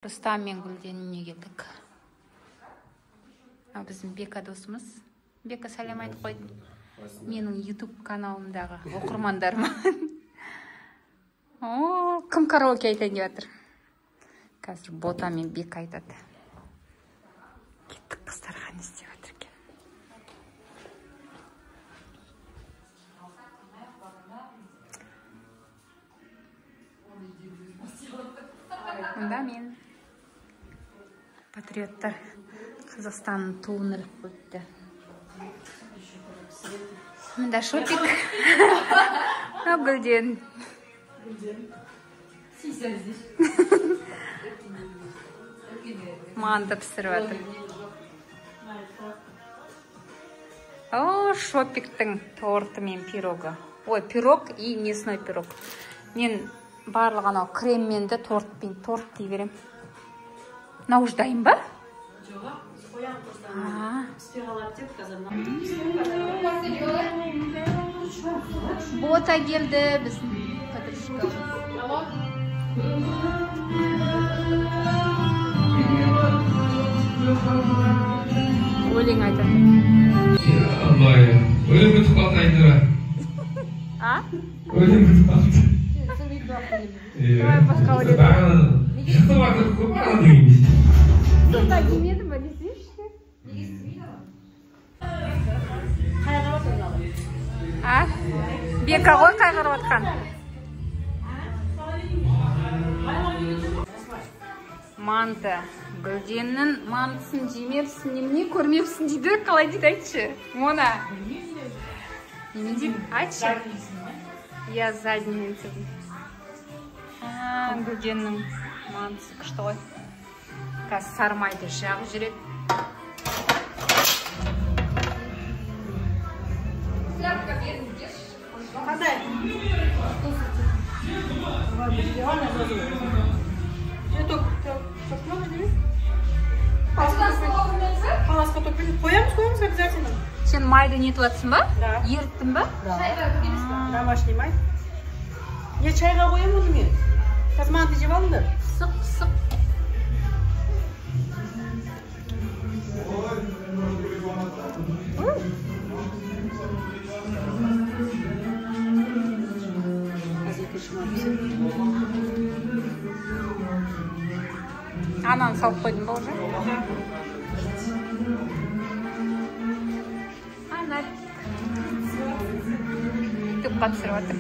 Рустам мен Гүлденіне келдік. Біздің Бека досымыз. Бека, сәлем айтып қойдым. Менің YouTube каналымдағы оқырмандарыма. Кім караоке айтайын деп жатыр? Қазір Бота мен Бека айтады. Кеттік, қыздарға не істеп жатыр екен. Мұнда мен патриоттар Қазақстанның туын іліп қойыпты. Мұнда шопик. Гүлден. Манты пісіріп жатыр. Шопиктің торты мен пирогы. Ой, пирог и мясной пирог. Мен барлығына кремменді торт дей берем. Науждайым ба? Жоға, қоян қостан. Піспе қалар деп қазір. Бота келді біздің подружкамыз. Өлең айтады. Өлең бітіп қалды айдыра. Өлең бітіп қалды. Басқа өлең. Шықты барды көп ағын дейміз. Сонда демеді ма десейші? Қайғырып отырған. Бека ғой қайғырып отқан. Манты. Гүлденнің мантысын жемепсің, немене көрмепсің дейді, қалай дейді айтшы. Мона. Неме дейді? Айтшы. Я заднымен сіздің. Гүлденнің мантысы күшті ғой. Қазір сармайды жағы жүреді. Қандай? Қоямыз обязательно. Сен майды нетіп атсың ба? Да. Ерттің ба? Домашний май. Я чайға қоям оны мен. Қазір манты жеп алыңдар. Пысық. Ананы салып қойдың ба уже? Ана түкпа түсіріп отыр.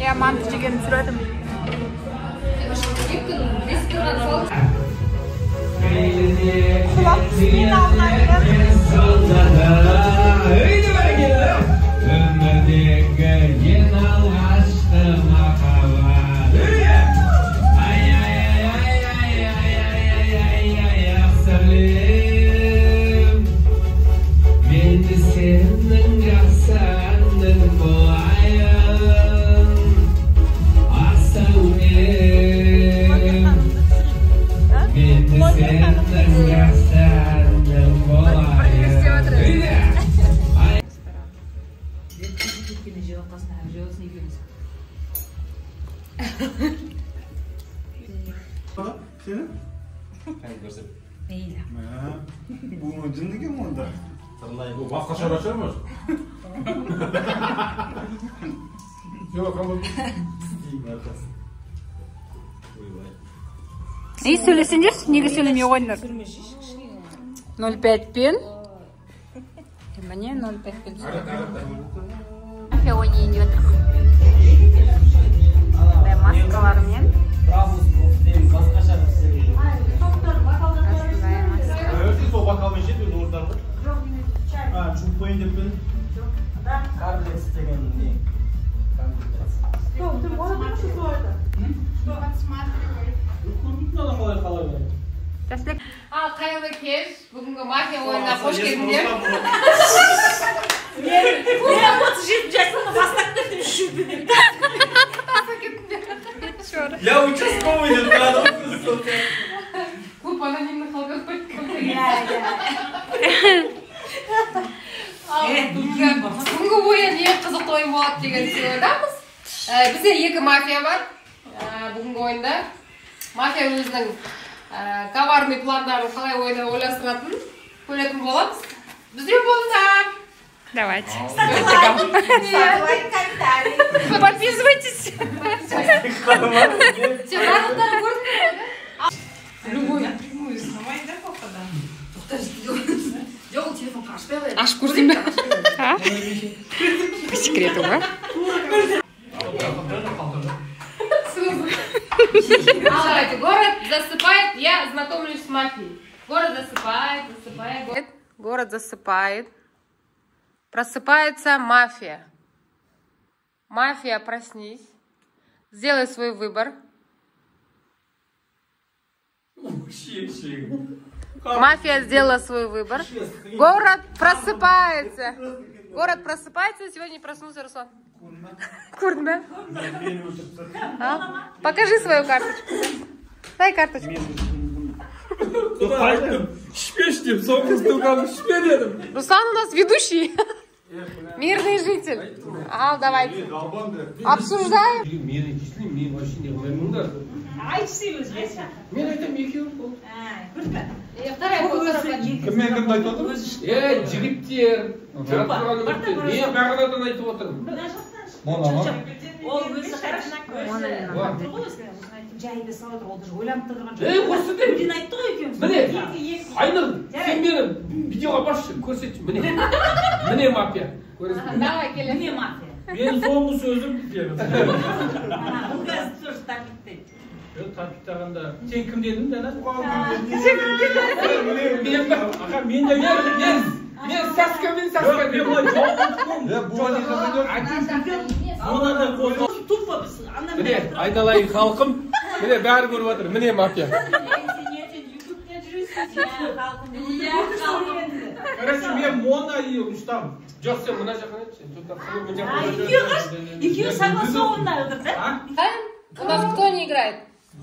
Я манты жеген түсіріп отыр. Құлап түсінен алынайын. Өмірдегі ең алғашқы махаббат. Сәлем. Мен де сенің жақсы әнің болайын. Асылмен. Мен де сенің жақсы әнің болайын. Seni? Қайын көрсеп. Мейлі. Bunu cındı kim onda? Bu басқа шара açar mı? Yok ama Ей, сөйлесеңдер, неге сөйлемей қойыңдар? 0,5 пен. Міне 0,5 пен. Кофе ойнайын деп отырмын. Маскалармен. Сол бокалмен жет өзі ордарды. Жуып қойын деп пен. Карлес деген не? Тәсілік. Қайырлы кеш. Бүгінгі мафия ойынына қош келдіңдер. Мен 37 жасында бастап кеттім үшеуді. Я участковый деп қалдым. Көп анонимный қалып қойдық. Бүгінгі ойын қызықты ойын болады деген ойдамыз. Бізде 2 мафия бар бүгінгі ойында. Мафия өзінің коварный пландарын қалай ойластыратынын көретін боламыз. Бізде болыңдар. Давайте. Подписывайтесь. Барлықтары көрдіңдер ғой? Любой. Жоқ, ол телефон қашпай қойды. Ашып көрсем бе? По секрету, ба? Город засыпает, я знакомлюсь с мафией. Город засыпает, засыпает. Город засыпает. Просыпается мафия. Мафия, проснись. Сделай свой выбор. Мафия сделала свой выбор. Город просыпается. Город просыпается. Сегодня проснулся Руслан. Курдна. Покажи свою карточку. Дай карточку. Руслан у нас ведущий. Мирный житель. Давайте. Обсуждаем. Вторая жігіттер мен бағанадан айтып отырмын. Ол өзі жайды салады, ол даже ойланып тұрған жоқ. Мен айтты ғой екеуміз. Міне, Айнұр, сен мені видеоға басшы, көрсетші. Міне мафия. Давай, келе. Міне мафия. Мен соңғы сөзім бітеді. Бұл қазір сөз тақип дейді. Тақиптағанда, сен кім дедің, Дана? Мен Саскамен Саска. Мен бұлай Міне, айналайын халқым, міне бәрі көріп отыр, міне мафия. Короче, мен Мона и Рустам. Жоқ, сен мына жақын етші. Екеуі согласованно отыр, да? У нас кто не играет?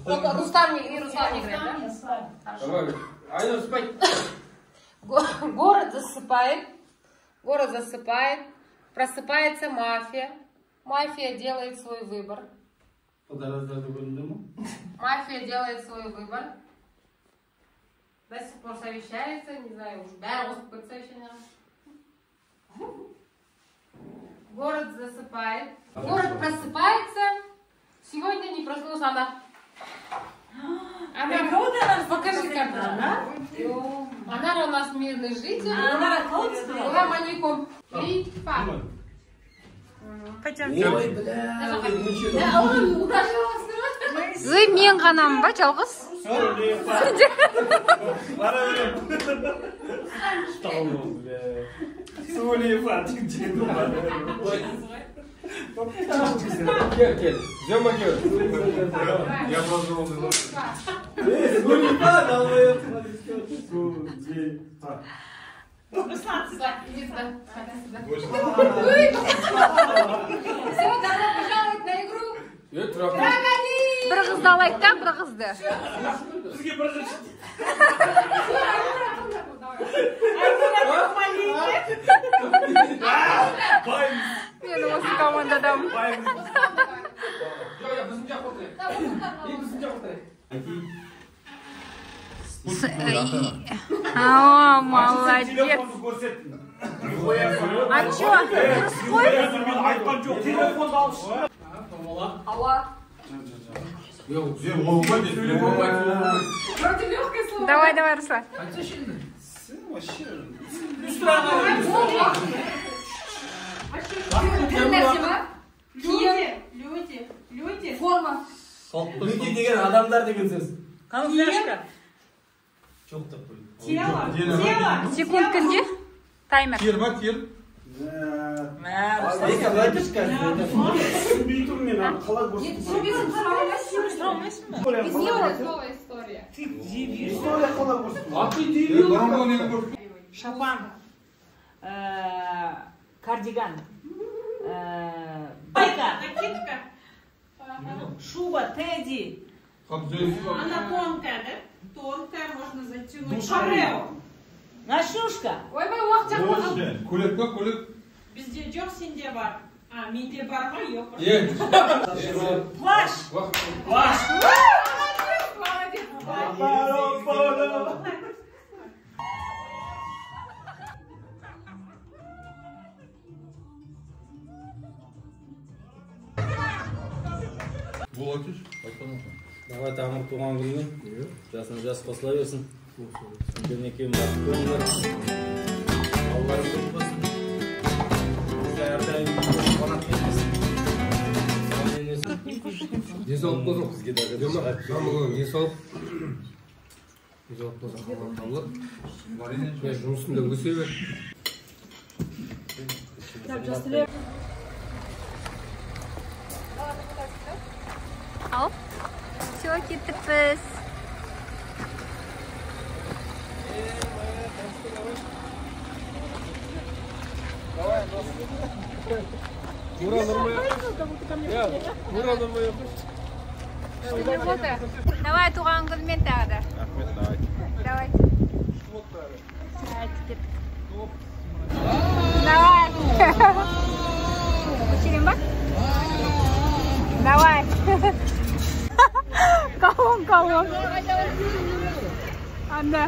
Только Рустам и Руслан не играет, да? Айнұр, спай. Город засыпает. Город засыпает. Просыпается мафия. Мафия делает свой выбор. Мафия делает свой выбор. До сих пор совещается, не знаю, уж да, какое совещание. Город засыпает. Город просыпается. Сегодня не проснулась она. Покажи карточку. Она у нас мирный житель. Была маньяком. Пойдем. Зы мен ғанамын ба, жалғыз? Кел, Зема кел. Я позвонил. Руслан, иди сюда. Все, добро пожаловать на игру. Бір қызды алайық та, бір қызды. Мен осы командадамын. Молодец. А чё? Алла. Вроде легкое слово. Давай, Руслан. Люди. Форма. Люди деген адамдар деген сөз. Камуфляжка. Жоқ деп қойды. Тело. Секунд кінде? Таймер. Тер ма, тер? Шапан. Кардиган. Байка. Шуба, Тедди. Она тонкая, да? Тонкая, можно затянуть. Шапрео. Ношушка. Ойбай, уақыт жақпаған. Көлек па, көлек? Бізде жоқ, сенде бар. Менде бар ма, жоқ? Плащ. Плащ. Болатыш, айтқан оқы. Давай Тамыр туған күніңе. Жасына жас қосыла берсін. Сендерін екеуін бақыт болыңдар. Алларың көп болсын. Бізде әрдайым қонақ келмесін. Денсаулық болсын. Бізге де Денсаулық болсын. Жұмысында өсе бер. Al. Все, kеттік біз. Давай туған күнмен тағы да. Давай. Кеттік. Давай. Көшірем ба? Давай. Кауын. Анда.